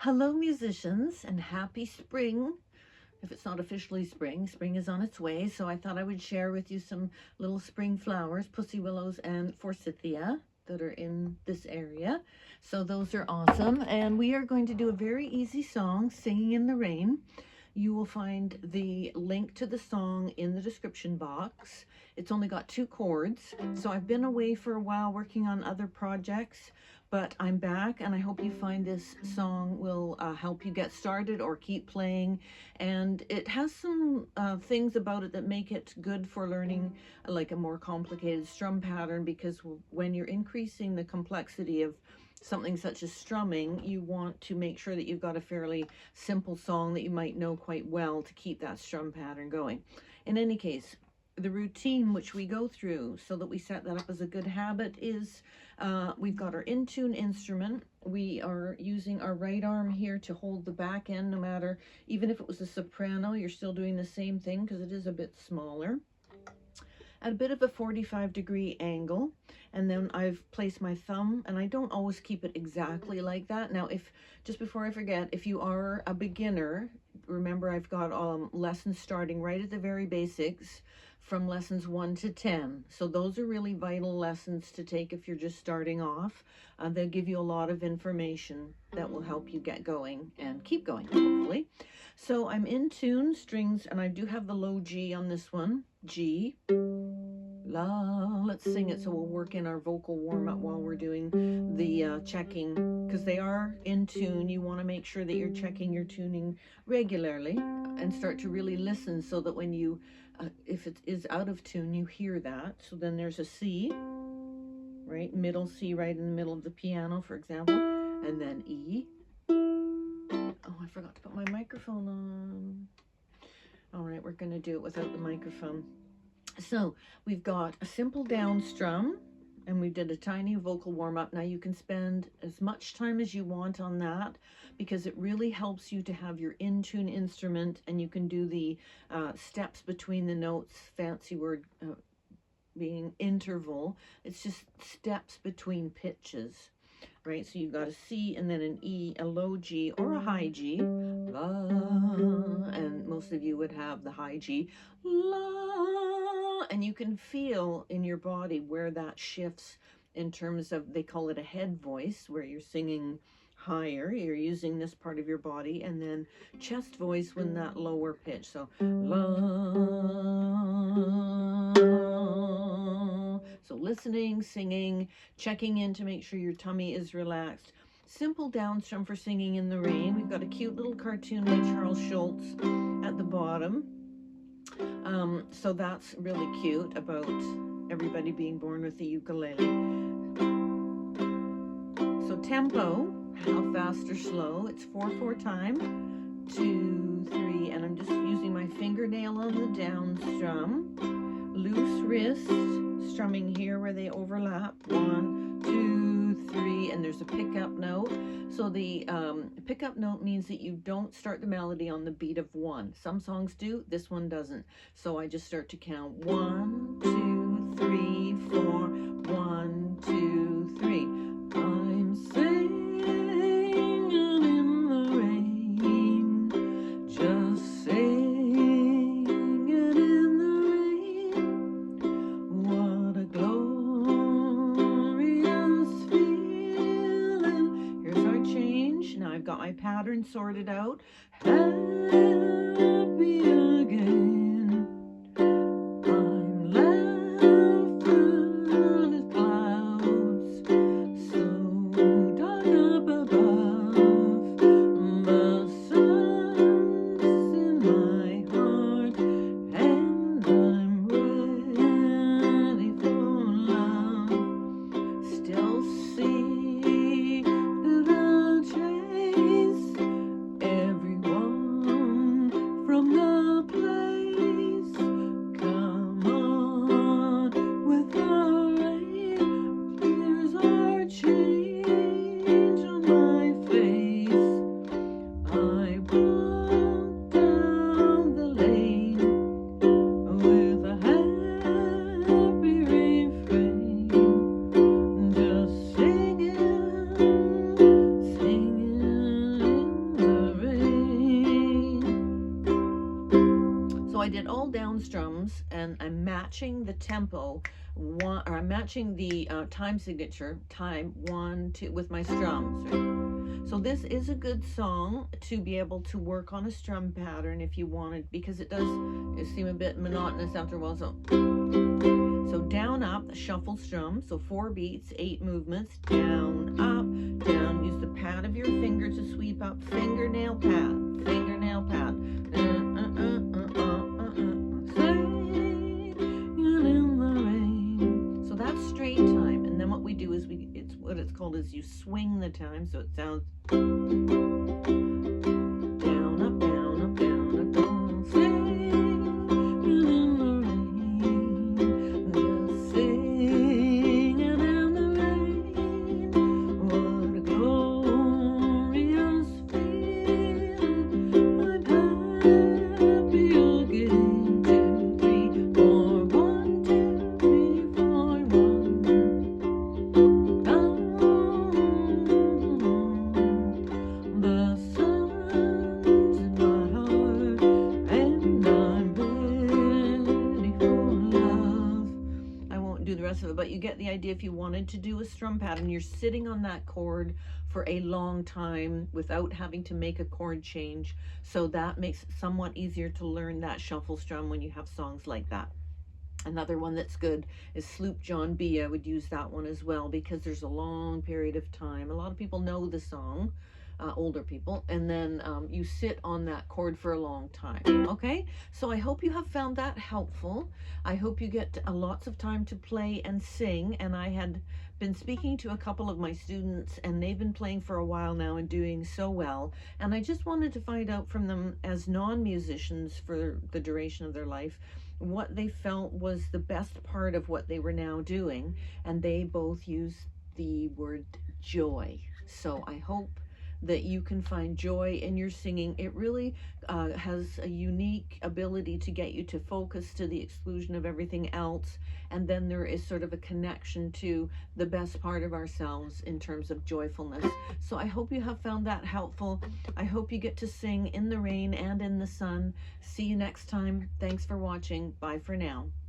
Hello, musicians, and happy spring. If it's not officially spring, spring is on its way, so I thought I would share with you some little spring flowers, pussy willows and forsythia, that are in this area. So those are awesome, and we are going to do a very easy song, Singing in the Rain. You will find the link to the song in the description box. It's only got 2 chords, so I've been away for a while working on other projects, but I'm back, and I hope you find this song will help you get started or keep playing. And it has some things about it that make it good for learning like a more complicated strum pattern, because when you're increasing the complexity of something such as strumming, you want to make sure that you've got a fairly simple song that you might know quite well to keep that strum pattern going. In any case, the routine which we go through so that we set that up as a good habit is we've got our in-tune instrument. We are using our right arm here to hold the back end, no matter, even if it was a soprano, you're still doing the same thing because it is a bit smaller. At a bit of a 45-degree angle, and then I've placed my thumb, and I don't always keep it exactly like that. Now, just before I forget, if you are a beginner, remember I've got lessons starting right at the very basics from lessons 1 to 10. So those are really vital lessons to take if you're just starting off. They'll give you a lot of information that will help you get going and keep going, hopefully. So I'm in tune, strings, and I do have the low G on this one. G, la, let's sing it so we'll work in our vocal warm-up while we're doing the checking, because they are in tune. You want to make sure that you're checking your tuning regularly and start to really listen so that when you, if it is out of tune, you hear that. So then there's a C, right, middle C right in the middle of the piano, for example, and then E. Oh, I forgot to put my microphone on. All right, we're going to do it without the microphone. So we've got a simple down strum, and we did a tiny vocal warm-up. Now you can spend as much time as you want on that, because it really helps you to have your in-tune instrument, and you can do the steps between the notes, fancy word being interval. It's just steps between pitches. Right, so you've got a C and then an E, a low G or a high G, la, and most of you would have the high G, la, and you can feel in your body where that shifts in terms of, they call it a head voice, where you're singing higher, you're using this part of your body, and then chest voice when that lower pitch, so la. So listening, singing, checking in to make sure your tummy is relaxed. Simple down strum for singing in the rain. We've got a cute little cartoon by Charles Shultz at the bottom. So that's really cute, about everybody being born with a ukulele. So tempo, how fast or slow? It's 4/4 time, 2, 3, and I'm just using my fingernail on the down strum. Loose wrist, strumming here where they overlap. 1, 2, 3, and there's a pickup note. So the pickup note means that you don't start the melody on the beat of 1. Some songs do, this one doesn't. So I just start to count 1, 2, 3, 4, 1, 2, 3. I'm singing in the rain, just singing in the rain. What a glorious feeling. Here's our change. Now I've got my pattern sorted out. Happy again. I'm left with clouds so dark up above. The sun's in my heart, and I'm ready for love. Still see the chase everyone from the place. did all down strums, and I'm matching the tempo, I'm matching the time signature, time 1, 2, with my strums, right? So this is a good song to be able to work on a strum pattern if you wanted, because it does seem a bit monotonous after a while. So down, up, shuffle strum, so 4 beats, 8 movements, down, up, down. Use the pad of your finger to sweep up, fingernail pad, fingernail pad. So that's straight time, and then what we do is it's what it's called is you swing the time, so it sounds down, up, down, up, down, up, down, singing in the rain, just singing in the rain. What a glorious feeling! I'm happy again. 2, 3, 4, 1, 2, 3, 4, 1. The sun's in my heart, and I'm ready for love. I won't do the rest of it, but you get the idea. If you wanted to do a strum pattern, you're sitting on that chord for a long time without having to make a chord change. So that makes it somewhat easier to learn that shuffle strum when you have songs like that. Another one that's good is Sloop John B. I would use that one as well, because there's a long period of time. A lot of people know the song, older people, and then you sit on that chord for a long time. Okay, so I hope you have found that helpful. I hope you get lots of time to play and sing. And I had been speaking to a couple of my students, and they've been playing for a while now and doing so well. And I just wanted to find out from them, as non-musicians for the duration of their life, what they felt was the best part of what they were now doing. And they both used the word joy. So I hope that you can find joy in your singing. It really has a unique ability to get you to focus to the exclusion of everything else. And then there is sort of a connection to the best part of ourselves in terms of joyfulness. So I hope you have found that helpful. I hope you get to sing in the rain and in the sun. See you next time. Thanks for watching. Bye for now.